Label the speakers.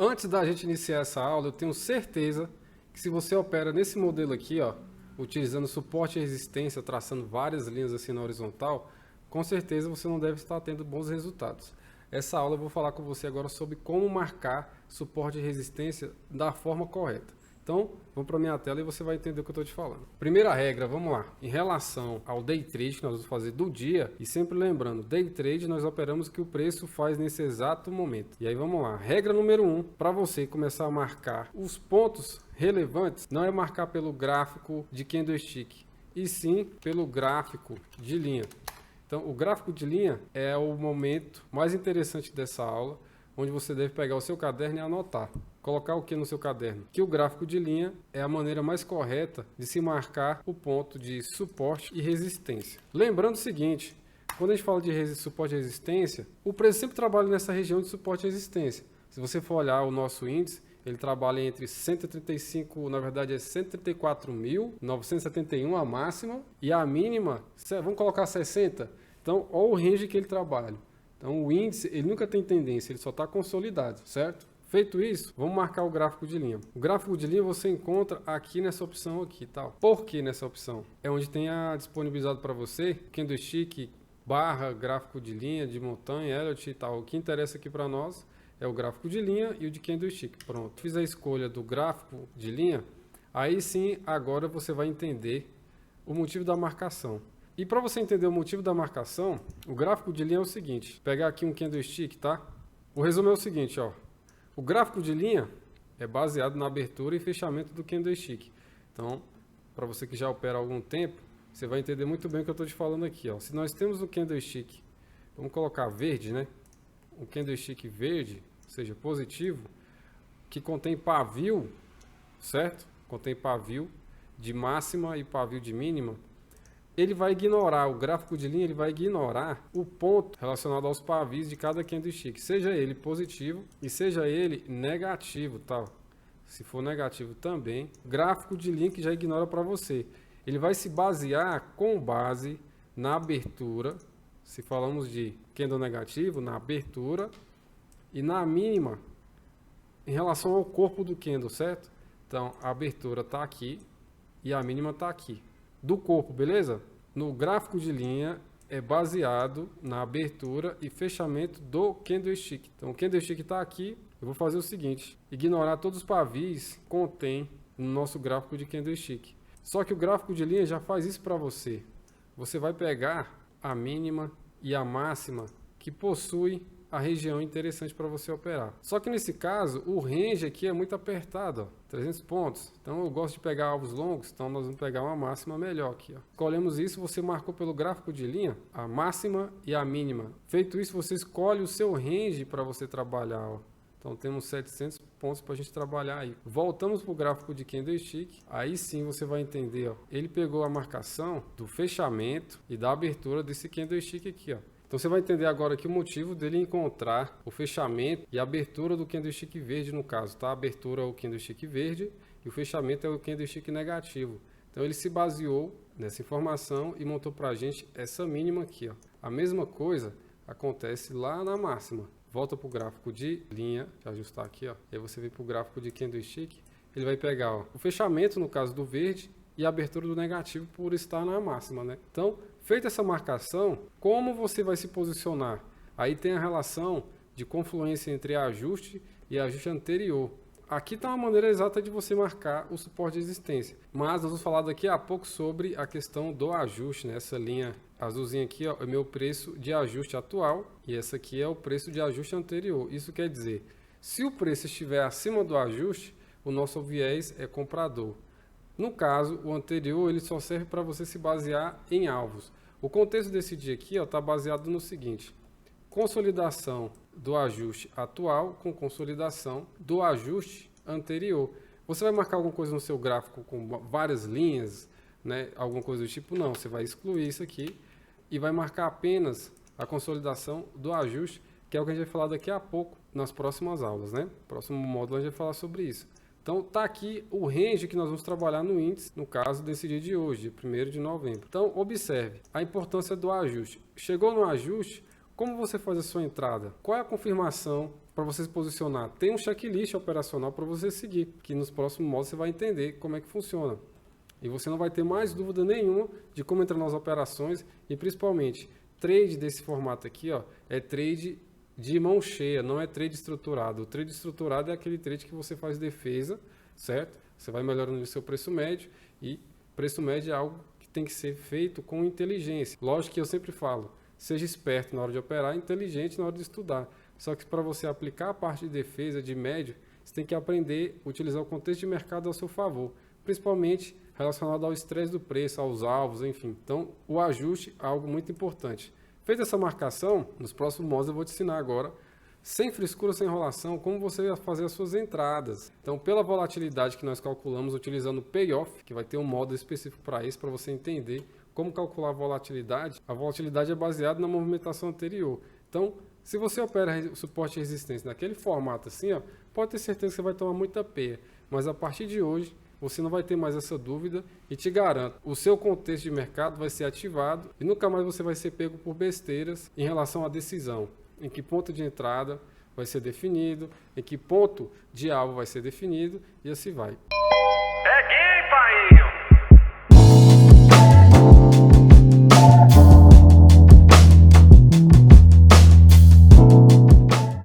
Speaker 1: Antes da gente iniciar essa aula, eu tenho certeza que se você opera nesse modelo aqui, ó, utilizando suporte e resistência, traçando várias linhas assim na horizontal, com certeza você não deve estar tendo bons resultados. Essa aula eu vou falar com você agora sobre como marcar suporte e resistência da forma correta. Então, vamos para a minha tela e você vai entender o que eu estou te falando. Primeira regra, vamos lá. Em relação ao day trade que nós vamos fazer do dia, e sempre lembrando, day trade nós operamos o que o preço faz nesse exato momento. E aí vamos lá. Regra número 1, para você começar a marcar os pontos relevantes, não é marcar pelo gráfico de candlestick, e sim pelo gráfico de linha. Então, o gráfico de linha é o momento mais interessante dessa aula, onde você deve pegar o seu caderno e anotar. Colocar o que no seu caderno? Que o gráfico de linha é a maneira mais correta de se marcar o ponto de suporte e resistência. Lembrando o seguinte, quando a gente fala de suporte e resistência, o preço sempre trabalha nessa região de suporte e resistência. Se você for olhar o nosso índice, ele trabalha entre 135, na verdade é 134.971 a máxima e a mínima, vamos colocar 60. Então, olha o range que ele trabalha. Então, o índice, ele nunca tem tendência, ele só está consolidado, certo? Feito isso, vamos marcar o gráfico de linha. O gráfico de linha você encontra aqui nessa opção aqui, tal. Por que nessa opção? É onde tem disponibilizado para você candlestick, barra, gráfico de linha, de montanha, Elliott e tal. O que interessa aqui para nós é o gráfico de linha e o de candlestick. Pronto. Fiz a escolha do gráfico de linha, aí sim, agora você vai entender o motivo da marcação. E para você entender o motivo da marcação, o gráfico de linha é o seguinte, pegar aqui um candlestick, tá? O resumo é o seguinte, ó. O gráfico de linha é baseado na abertura e fechamento do candlestick. Então, para você que já opera há algum tempo, você vai entender muito bem o que eu estou te falando aqui, ó. Se nós temos o candlestick, vamos colocar verde, né? Um candlestick verde, ou seja, positivo, que contém pavio, certo? Contém pavio de máxima e pavio de mínima. Ele vai ignorar, o gráfico de linha, ele vai ignorar o ponto relacionado aos pavios de cada candlestick, seja ele positivo e seja ele negativo, tá? Se for negativo também, gráfico de linha que já ignora para você. Ele vai se basear com base na abertura, se falamos de candle negativo, na abertura e na mínima em relação ao corpo do candle, certo? Então, a abertura está aqui e a mínima está aqui. Do corpo, beleza? No gráfico de linha é baseado na abertura e fechamento do candlestick. Então o candlestick está aqui, eu vou fazer o seguinte, ignorar todos os pavios que contém no nosso gráfico de candlestick. Só que o gráfico de linha já faz isso para você. Você vai pegar a mínima e a máxima que possui a região interessante para você operar. Só que nesse caso, o range aqui é muito apertado, ó, 300 pontos. Então eu gosto de pegar alvos longos, então nós vamos pegar uma máxima melhor aqui, ó. Escolhemos isso, você marcou pelo gráfico de linha a máxima e a mínima. Feito isso, você escolhe o seu range para você trabalhar, ó. Então temos 700 pontos para a gente trabalhar aí. Voltamos para o gráfico de candlestick, aí sim você vai entender, ó. Ele pegou a marcação do fechamento e da abertura desse candlestick aqui, ó. Então você vai entender agora aqui o motivo dele encontrar o fechamento e a abertura do candlestick verde no caso, tá? A abertura é o candlestick verde e o fechamento é o candlestick negativo. Então ele se baseou nessa informação e montou para a gente essa mínima aqui, ó. A mesma coisa acontece lá na máxima. Volta para o gráfico de linha, deixa eu ajustar aqui, ó. E aí você vem para o gráfico de candlestick, ele vai pegar, ó, o fechamento no caso do verde e a abertura do negativo por estar na máxima, né? Então, feita essa marcação, como você vai se posicionar? Aí tem a relação de confluência entre ajuste e ajuste anterior. Aqui está uma maneira exata de você marcar o suporte de resistência. Mas nós vamos falar daqui a pouco sobre a questão do ajuste, né? Essa linha azulzinha aqui, ó, é o meu preço de ajuste atual e essa aqui é o preço de ajuste anterior. Isso quer dizer, se o preço estiver acima do ajuste, o nosso viés é comprador. No caso, o anterior ele só serve para você se basear em alvos. O contexto desse dia aqui está baseado no seguinte: consolidação do ajuste atual com consolidação do ajuste anterior. Você vai marcar alguma coisa no seu gráfico com várias linhas, né? Alguma coisa do tipo? Não, você vai excluir isso aqui e vai marcar apenas a consolidação do ajuste, que é o que a gente vai falar daqui a pouco nas próximas aulas, né? Próximo módulo a gente vai falar sobre isso. Então está aqui o range que nós vamos trabalhar no índice, no caso desse dia de hoje, dia 1º de novembro. Então observe a importância do ajuste. Chegou no ajuste, Como você faz a sua entrada? Qual é a confirmação para você se posicionar? Tem um checklist operacional para você seguir, que nos próximos módulos você vai entender como é que funciona. E você não vai ter mais dúvida nenhuma de como entrar nas operações e principalmente trade desse formato aqui, ó, é trade de mão cheia, não é trade estruturado. O trade estruturado é aquele trade que você faz defesa, certo? Você vai melhorando o seu preço médio e preço médio é algo que tem que ser feito com inteligência. Lógico que eu sempre falo, seja esperto na hora de operar, inteligente na hora de estudar. Só que para você aplicar a parte de defesa, de médio, você tem que aprender a utilizar o contexto de mercado ao seu favor, principalmente relacionado ao estresse do preço, aos alvos, enfim. Então, o ajuste é algo muito importante. Feita essa marcação, nos próximos módulos eu vou te ensinar agora, sem frescura, sem enrolação, como você vai fazer as suas entradas. Então, pela volatilidade que nós calculamos utilizando o payoff, que vai ter um módulo específico para isso, para você entender como calcular a volatilidade é baseada na movimentação anterior. Então, se você opera suporte e resistência naquele formato assim, ó, pode ter certeza que você vai tomar muita peia. Mas a partir de hoje, você não vai ter mais essa dúvida e te garanto, o seu contexto de mercado vai ser ativado e nunca mais você vai ser pego por besteiras em relação à decisão. Em que ponto de entrada vai ser definido, em que ponto de alvo vai ser definido e assim vai.